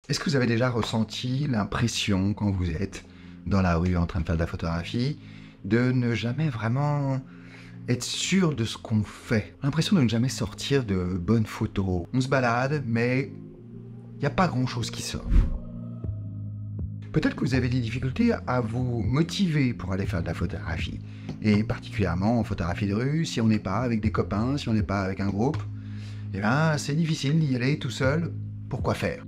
Est-ce que vous avez déjà ressenti l'impression, quand vous êtes dans la rue en train de faire de la photographie, de ne jamais vraiment être sûr de ce qu'on fait? L'impression de ne jamais sortir de bonnes photos. On se balade, mais il n'y a pas grand-chose qui sort. Peut-être que vous avez des difficultés à vous motiver pour aller faire de la photographie. Et particulièrement en photographie de rue, si on n'est pas avec des copains, si on n'est pas avec un groupe, eh bien, c'est difficile d'y aller tout seul. Pourquoi faire?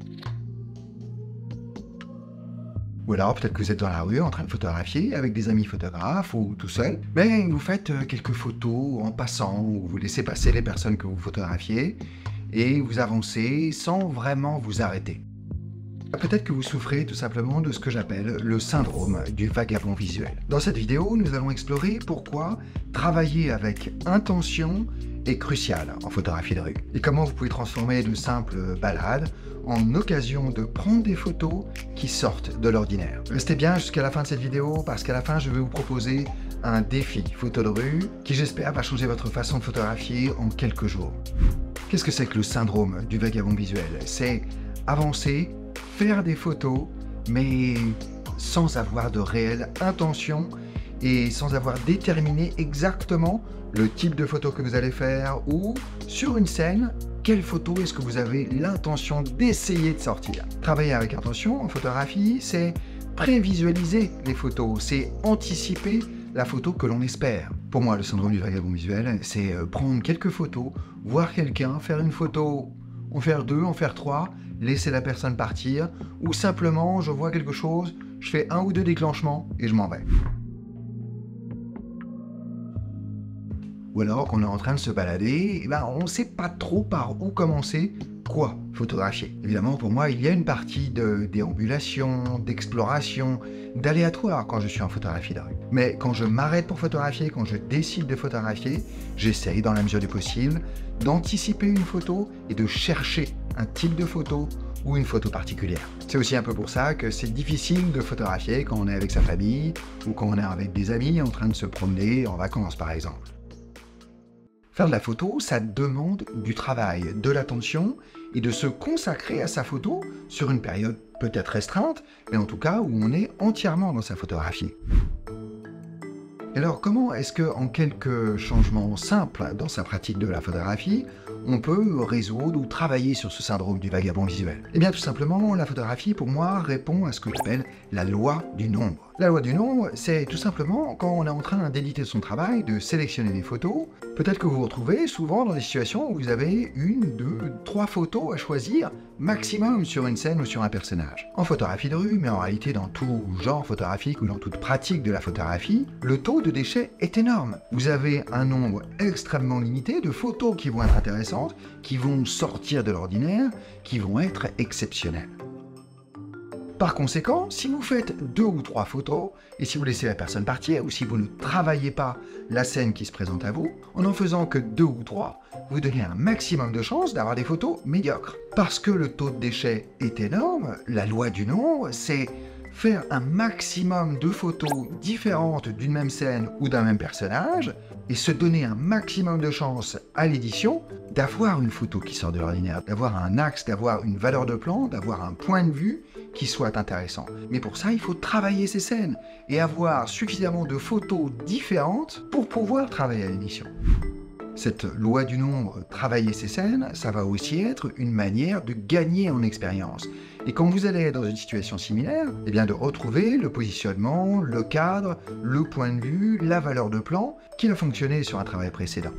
Ou alors peut-être que vous êtes dans la rue en train de photographier avec des amis photographes ou tout seul, mais vous faites quelques photos en passant, ou vous laissez passer les personnes que vous photographiez et vous avancez sans vraiment vous arrêter. Peut-être que vous souffrez tout simplement de ce que j'appelle le syndrome du vagabond visuel. Dans cette vidéo, nous allons explorer pourquoi travailler avec intention est crucial en photographie de rue et comment vous pouvez transformer de simples balades en occasion de prendre des photos qui sortent de l'ordinaire. Restez bien jusqu'à la fin de cette vidéo parce qu'à la fin, je vais vous proposer un défi photo de rue qui, j'espère, va changer votre façon de photographier en quelques jours. Qu'est-ce que c'est que le syndrome du vagabond visuel? C'est avancer, faire des photos, mais sans avoir de réelle intention et sans avoir déterminé exactement le type de photo que vous allez faire ou, sur une scène, quelle photo est-ce que vous avez l'intention d'essayer de sortir. Travailler avec intention en photographie, c'est prévisualiser les photos, c'est anticiper la photo que l'on espère. Pour moi, le syndrome du vagabond visuel, c'est prendre quelques photos, voir quelqu'un, faire une photo, en faire deux, en faire trois, laisser la personne partir, ou simplement, je vois quelque chose, je fais un ou deux déclenchements et je m'en vais. Ou alors qu'on est en train de se balader, on ne sait pas trop par où commencer, quoi photographier. Évidemment, pour moi, il y a une partie de déambulation, d'exploration, d'aléatoire quand je suis en photographie de rue. Mais quand je m'arrête pour photographier, quand je décide de photographier, j'essaye, dans la mesure du possible, d'anticiper une photo et de chercher un type de photo ou une photo particulière. C'est aussi un peu pour ça que c'est difficile de photographier quand on est avec sa famille ou quand on est avec des amis en train de se promener en vacances, par exemple. Faire de la photo, ça demande du travail, de l'attention et de se consacrer à sa photo sur une période peut-être restreinte, mais en tout cas où on est entièrement dans sa photographie. Et alors, comment est-ce qu'en quelques changements simples dans sa pratique de la photographie, on peut résoudre ou travailler sur ce syndrome du vagabond visuel? Eh bien, tout simplement, la photographie, pour moi, répond à ce que j'appelle la loi du nombre. La loi du nombre, c'est tout simplement quand on est en train d'éditer son travail, de sélectionner des photos, peut-être que vous vous retrouvez souvent dans des situations où vous avez une, deux, trois photos à choisir, maximum sur une scène ou sur un personnage. En photographie de rue, mais en réalité dans tout genre photographique ou dans toute pratique de la photographie, le taux de déchets est énorme. Vous avez un nombre extrêmement limité de photos qui vont être intéressantes, qui vont sortir de l'ordinaire, qui vont être exceptionnelles. Par conséquent, si vous faites deux ou trois photos, et si vous laissez la personne partir, ou si vous ne travaillez pas la scène qui se présente à vous, en n'en faisant que deux ou trois, vous donnez un maximum de chances d'avoir des photos médiocres. Parce que le taux de déchets est énorme, la loi du nombre, c'est faire un maximum de photos différentes d'une même scène ou d'un même personnage, et se donner un maximum de chances à l'édition d'avoir une photo qui sort de l'ordinaire, d'avoir un axe, d'avoir une valeur de plan, d'avoir un point de vue qui soit intéressant. Mais pour ça, il faut travailler ces scènes et avoir suffisamment de photos différentes pour pouvoir travailler à l'édition. Cette loi du nombre, travailler ces scènes, ça va aussi être une manière de gagner en expérience. Et quand vous allez être dans une situation similaire, eh bien de retrouver le positionnement, le cadre, le point de vue, la valeur de plan qui a fonctionné sur un travail précédent.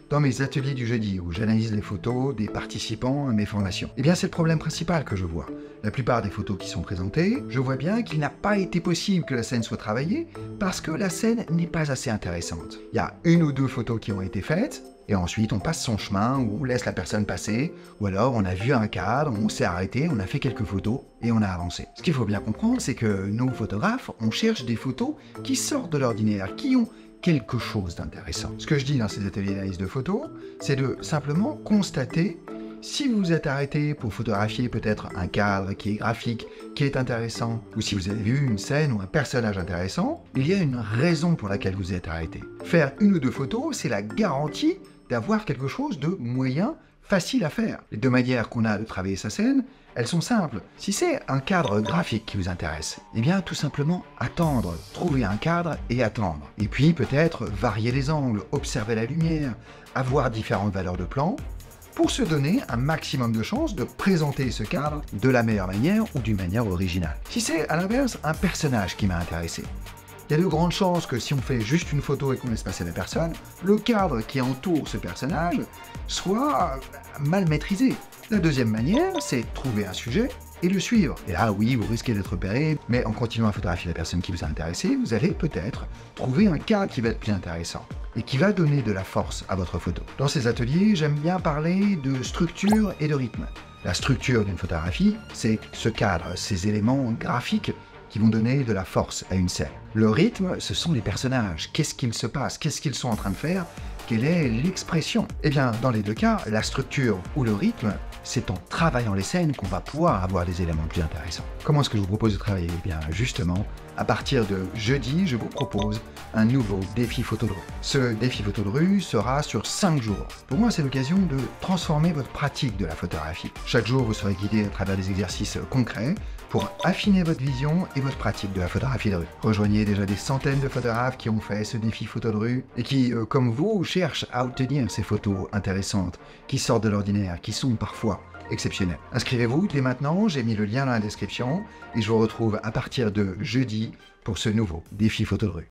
Dans mes ateliers du jeudi, où j'analyse les photos des participants à mes formations, eh bien c'est le problème principal que je vois. La plupart des photos qui sont présentées, je vois bien qu'il n'a pas été possible que la scène soit travaillée parce que la scène n'est pas assez intéressante. Il y a une ou deux photos qui ont été faites, et ensuite on passe son chemin, ou on laisse la personne passer, ou alors on a vu un cadre, on s'est arrêté, on a fait quelques photos, et on a avancé. Ce qu'il faut bien comprendre, c'est que nous, photographes, on cherche des photos qui sortent de l'ordinaire, qui ont quelque chose d'intéressant. Ce que je dis dans ces ateliers d'analyse de photos, c'est de simplement constater si vous vous êtes arrêté pour photographier peut-être un cadre qui est graphique, qui est intéressant, ou si vous avez vu une scène ou un personnage intéressant, il y a une raison pour laquelle vous êtes arrêté. Faire une ou deux photos, c'est la garantie d'avoir quelque chose de moyen, facile à faire. Les deux manières qu'on a de travailler sa scène, Elles sont simples. Si c'est un cadre graphique qui vous intéresse, eh bien tout simplement attendre, trouver un cadre et attendre. Et puis peut-être varier les angles, observer la lumière, avoir différentes valeurs de plan, pour se donner un maximum de chances de présenter ce cadre de la meilleure manière ou d'une manière originale. Si c'est à l'inverse un personnage qui m'a intéressé, il y a de grandes chances que si on fait juste une photo et qu'on laisse passer la personne, le cadre qui entoure ce personnage soit mal maîtrisé. La deuxième manière, c'est trouver un sujet et le suivre. Et là, oui, vous risquez d'être repéré, mais en continuant à photographier la personne qui vous a intéressé, vous allez peut-être trouver un cadre qui va être plus intéressant et qui va donner de la force à votre photo. Dans ces ateliers, j'aime bien parler de structure et de rythme. La structure d'une photographie, c'est ce cadre, ces éléments graphiques qui vont donner de la force à une scène. Le rythme, ce sont les personnages. Qu'est-ce qu'il se passe? Qu'est-ce qu'ils sont en train de faire? Quelle est l'expression? Eh bien, dans les deux cas, la structure ou le rythme, c'est en travaillant les scènes qu'on va pouvoir avoir des éléments plus intéressants. Comment est-ce que je vous propose de travailler? Eh bien, justement, à partir de jeudi, je vous propose un nouveau défi photo de rue. Ce défi photo de rue sera sur 5 jours. Pour moi, c'est l'occasion de transformer votre pratique de la photographie. Chaque jour, vous serez guidé à travers des exercices concrets pour affiner votre vision et votre pratique de la photographie de rue. Rejoignez déjà des centaines de photographes qui ont fait ce défi photo de rue et qui, comme vous, cherchent à obtenir ces photos intéressantes, qui sortent de l'ordinaire, qui sont parfois exceptionnelles. Inscrivez-vous dès maintenant, j'ai mis le lien dans la description et je vous retrouve à partir de jeudi pour ce nouveau défi photo de rue.